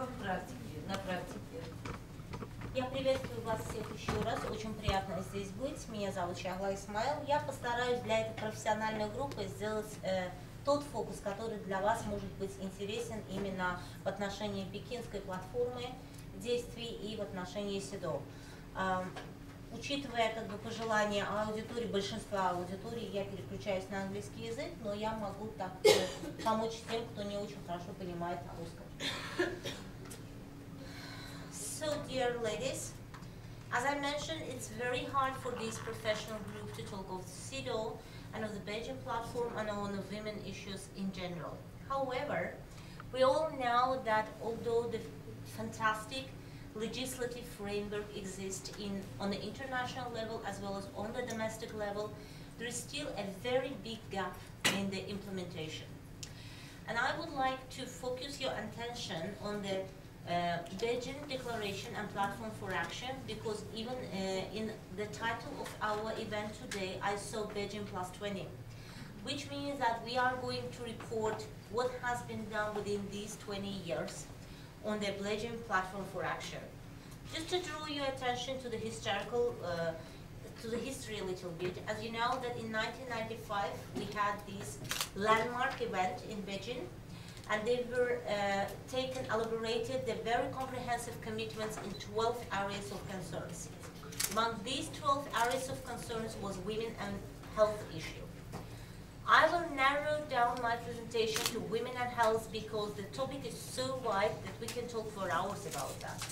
на практике. Я приветствую вас всех еще раз. Очень приятно здесь быть. Меня зовут Shahla Ismayil. Я постараюсь для этой профессиональной группы сделать тот фокус, который для вас может быть интересен именно в отношении пекинской платформы действий и в отношении СИДО. Учитывая пожелания аудитории, большинства аудитории, я переключаюсь на английский язык, но я могу так помочь тем, кто не очень хорошо понимает русский. So, dear ladies, as I mentioned, it's very hard for this professional group to talk of CEDAW and of the Belgian platform and on the women issues in general. However, we all know that although the fantastic legislative framework exists on the international level as well as on the domestic level, there is still a very big gap in the implementation. And I would like to focus your attention on the Belgian Declaration and Platform for Action, because even in the title of our event today, I saw Belgium plus 20, which means that we are going to report what has been done within these 20 years on the Belgian Platform for Action. Just to draw your attention to the historical, to the history a little bit, as you know that in 1995 we had this landmark event in Beijing, and they were elaborated the very comprehensive commitments in 12 areas of concerns. Among these 12 areas of concerns was women and health issue. I will narrow down my presentation to women and health because the topic is so wide that we can talk for hours about that.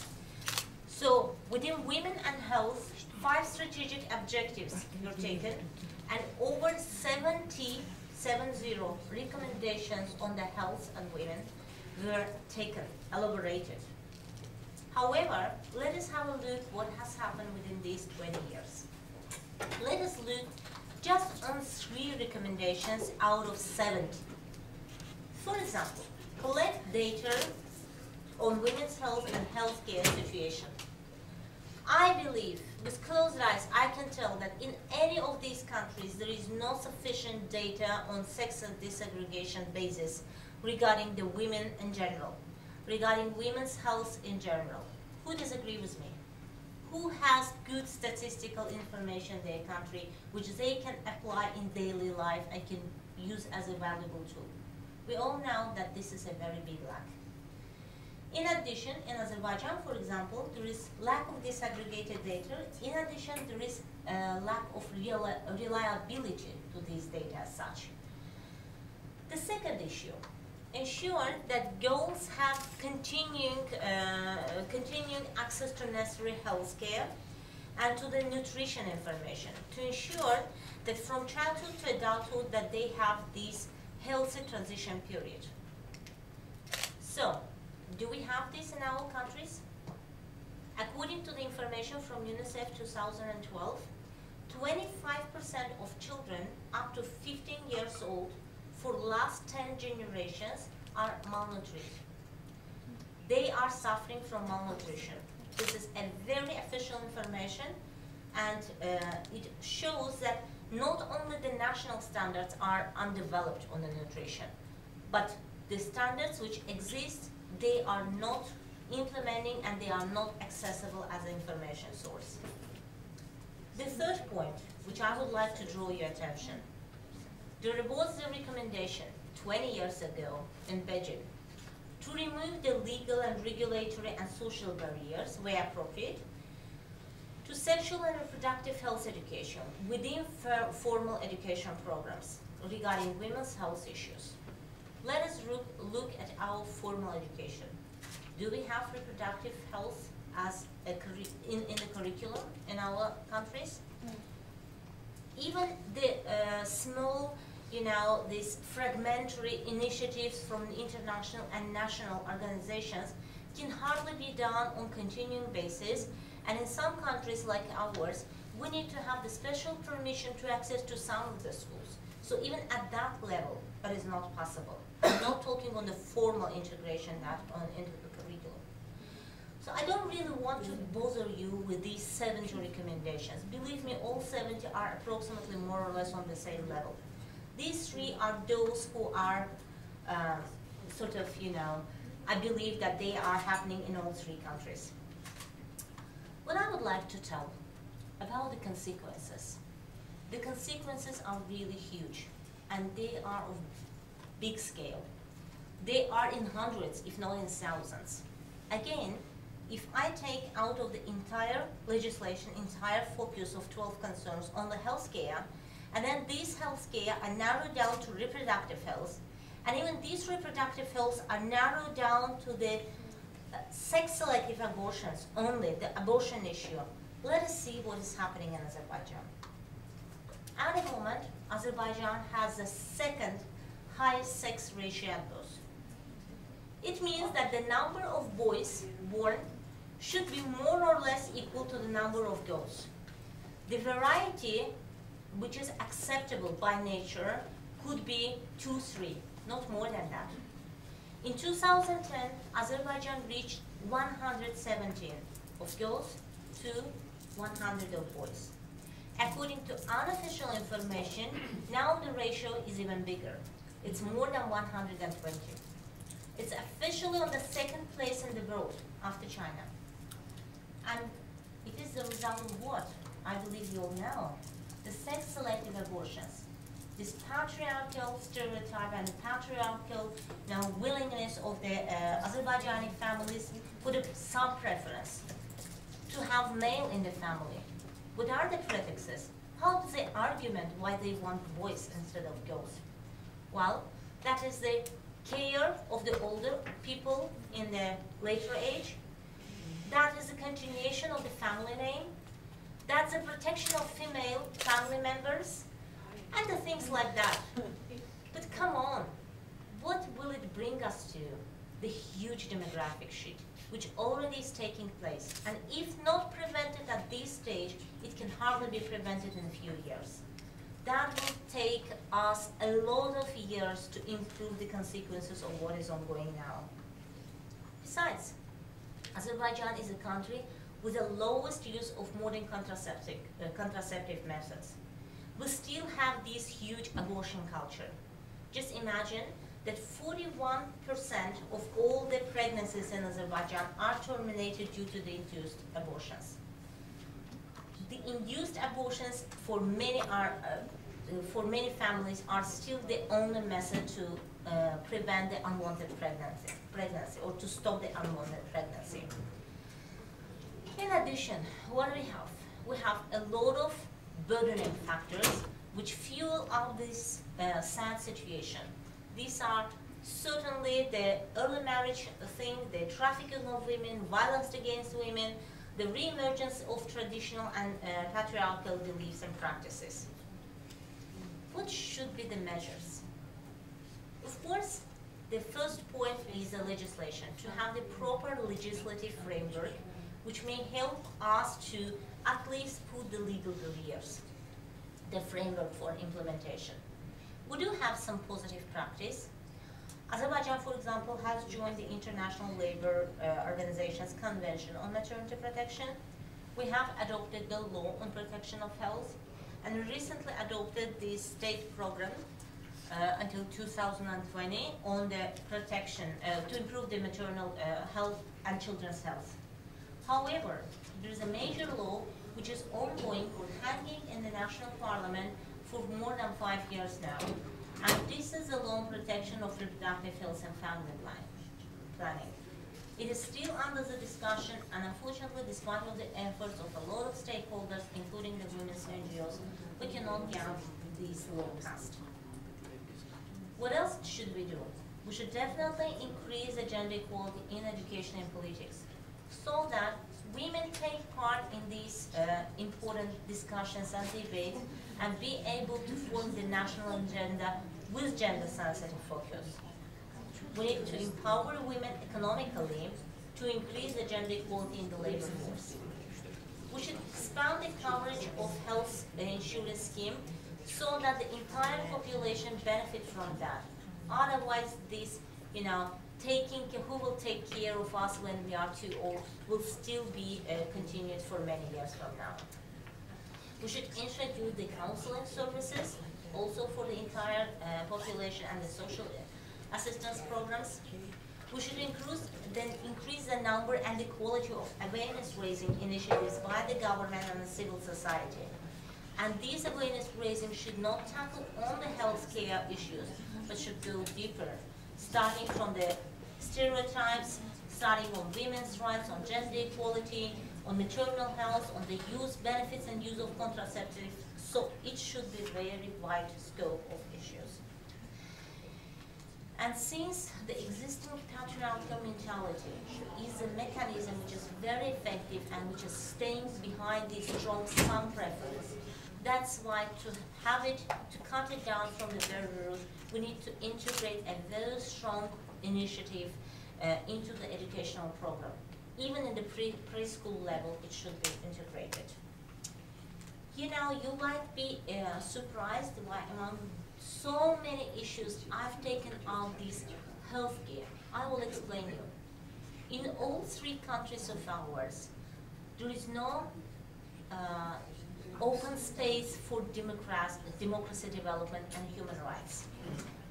So, within women and health, 5 strategic objectives were taken and over 70 recommendations on the health and women were taken, elaborated. However, let us have a look what has happened within these 20 years. Let us look just on 3 recommendations out of 70. For example, collect data on women's health and healthcare situation. I believe, with closed eyes, I can tell that in any of these countries there is not sufficient data on sex and disaggregation basis regarding the women in general, regarding women's health in general. Who disagree with me? Who has good statistical information in their country which they can apply in daily life and can use as a valuable tool? We all know that this is a very big lack. In addition, in Azerbaijan, for example, there is lack of disaggregated data. In addition, there is a lack of reliability to these data as such. The second issue, ensure that girls have continuing access to necessary health care and to the nutrition information to ensure that from childhood to adulthood that they have this healthy transition period. So, do we have this in our countries? According to the information from UNICEF 2012, 25% of children up to 15 years old for last 10 generations are malnourished. They are suffering from malnutrition. This is a very official information, and it shows that not only the national standards are undeveloped on the nutrition, but the standards which exist, they are not implementing and they are not accessible as an information source. The third point, which I would like to draw your attention, there was a recommendation 20 years ago in Beijing to remove the legal and regulatory and social barriers where appropriate to sexual and reproductive health education within formal education programs regarding women's health issues. Let us look at our formal education. Do we have reproductive health as in the curriculum in our countries? Even the small, these fragmentary initiatives from international and national organizations can hardly be done on continuing basis, and in some countries like ours, we need to have the special permission to access to some of the schools. So even at that level, that is not possible. I'm not talking on the formal integration into the curriculum. So I don't really want to bother you with these 70 recommendations. Believe me, all 70 are approximately more or less on the same level. These 3 are those who are I believe that they are happening in all three countries. What I would like to tell about the consequences. The consequences are really huge, and they are of big scale. They are in hundreds, if not in thousands. Again, if I take out of the entire legislation, entire focus of 12 concerns on the healthcare, and then these healthcare are narrowed down to reproductive health, and even these reproductive health are narrowed down to the sex-selective abortions only, the abortion issue. Let us see what is happening in Azerbaijan. At the moment, Azerbaijan has the second highest sex ratio at birth. It means that the number of boys born should be more or less equal to the number of girls. The variety, which is acceptable by nature, could be 2, 3, not more than that. In 2010, Azerbaijan reached 117 of girls to 100 of boys. According to unofficial information, now the ratio is even bigger. It's more than 120. It's officially on the second place in the world after China. And it is the result of what? I believe you all know. The sex-selective abortions. This patriarchal stereotype and the patriarchal willingness of the Azerbaijani families put some preference to have male in the family. What are the pretexts? How is the argument why they want boys instead of girls? Well, that is the care of the older people in the later age. That is the continuation of the family name. That's the protection of female family members. And the things like that. But come on, what will it bring us to? The huge demographic shift, which already is taking place. And if not prevented at this stage, it can hardly be prevented in a few years. That will take us a lot of years to improve the consequences of what is ongoing now. Besides, Azerbaijan is a country with the lowest use of modern contraceptive methods. We still have this huge abortion culture. Just imagine that 41% of all the pregnancies in Azerbaijan are terminated due to the induced abortions. The induced abortions for many families are still the only method to prevent the unwanted pregnancy or to stop the unwanted pregnancy. In addition, what do we have? We have a lot of burdening factors which fuel up this sad situation. These are certainly the early marriage thing, the trafficking of women, violence against women, the re-emergence of traditional and patriarchal beliefs and practices. What should be the measures? Of course, the first point is the legislation, to have the proper legislative framework which may help us to at least put the legal barriers, the framework for implementation. We do have some positive practice. Azerbaijan, for example, has joined the International Labour Organization's Convention on Maternity Protection. We have adopted the law on protection of health, and we recently adopted the state program until 2020 on the protection, to improve the maternal health and children's health. However, there is a major law which is ongoing or hanging in the national parliament for more than 5 years now. And this is the law on protection of reproductive health and family planning. It is still under the discussion, and unfortunately, despite all the efforts of a lot of stakeholders, including the women's NGOs, we cannot get this law passed. What else should we do? We should definitely increase the gender equality in education and politics, so that women take part in these important discussions and debates and be able to form the national agenda with gender-sensitive focus. We need to empower women economically to increase the gender equality in the labor force. We should expand the coverage of health insurance scheme so that the entire population benefits from that. Otherwise, this, who will take care of us when we are too old will still be continued for many years from now. We should introduce the counseling services also for the entire population and the social assistance programs. We should increase the number and the quality of awareness-raising initiatives by the government and the civil society. And these awareness-raising should not tackle only healthcare issues, but should go deeper, starting from the stereotypes, starting on women's rights, on gender equality, on maternal health, on the use, benefits and use of contraceptives. So it should be very wide scope of issues. And since the existing patriarchal mentality is a mechanism which is very effective and which is staying behind this strong some preference, that's why to cut it down from the very root, we need to integrate a very strong initiative into the educational program. Even in the preschool level, it should be integrated. You know, you might be surprised why among so many issues I've taken out this healthcare. I will explain you. In all three countries of ours, there is no open space for democracy development and human rights.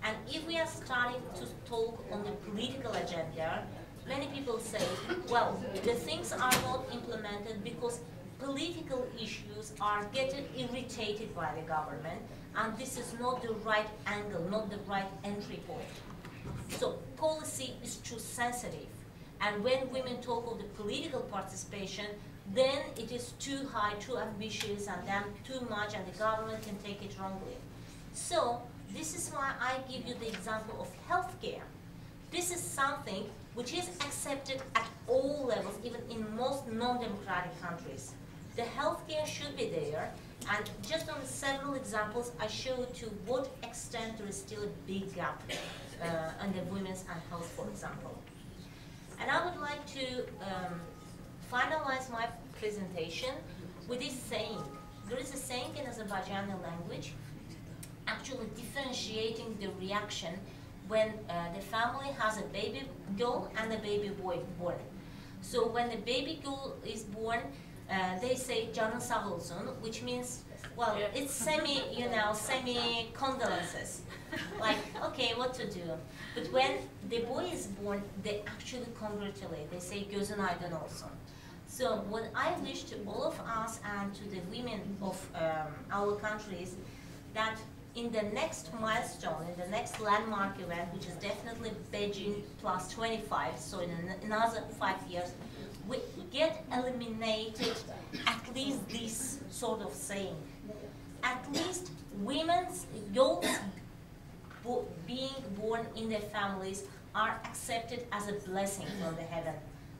And if we are starting to talk on the political agenda, many people say, well, the things are not implemented because political issues are getting irritated by the government, and this is not the right angle, not the right entry point. So policy is too sensitive, and when women talk of the political participation, then it is too high, too ambitious, and then too much, and the government can take it wrongly. So this is why I give you the example of healthcare. This is something which is accepted at all levels, even in most non-democratic countries. The healthcare should be there, and just on several examples, I show to what extent there is still a big gap under women's and health, for example. And I would like to finalize my presentation with this saying. There is a saying in Azerbaijani language, actually differentiating the reaction when the family has a baby girl and a baby boy born. So when the baby girl is born, they say "Canın sağ olsun," which means, well, it's semi condolences. Like, okay, what to do? But when the boy is born, they actually congratulate. They say "Gözün aydın olsun." So what I wish to all of us and to the women of our countries, that in the next milestone, in the next landmark event, which is definitely Beijing plus 25, so in another 5 years, we get eliminated at least this sort of saying. At least women's girls being born in their families are accepted as a blessing from the heaven,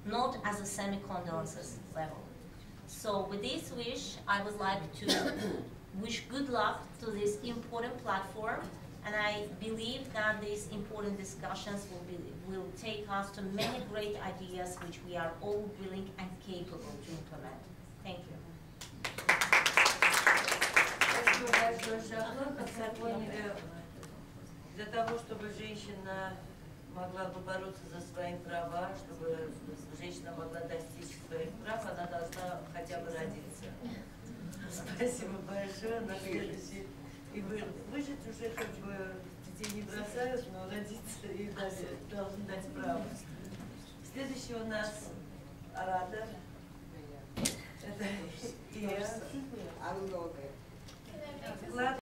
not as a semi-condolences level. So with this wish, I would like to wish good luck to this important platform, and I believe that these important discussions will take us to many great ideas which we are all willing and capable to implement. Thank you. Спасибо большое, Шахла. Для того, чтобы женщина могла бы бороться за свои права, чтобы женщина могла достичь своих прав, она должна хотя бы родиться. Спасибо большое. На следующий. И выжить уже как бы детей не бросают, но родиться и должны дать право. Следующий у нас оратор. Это Ия.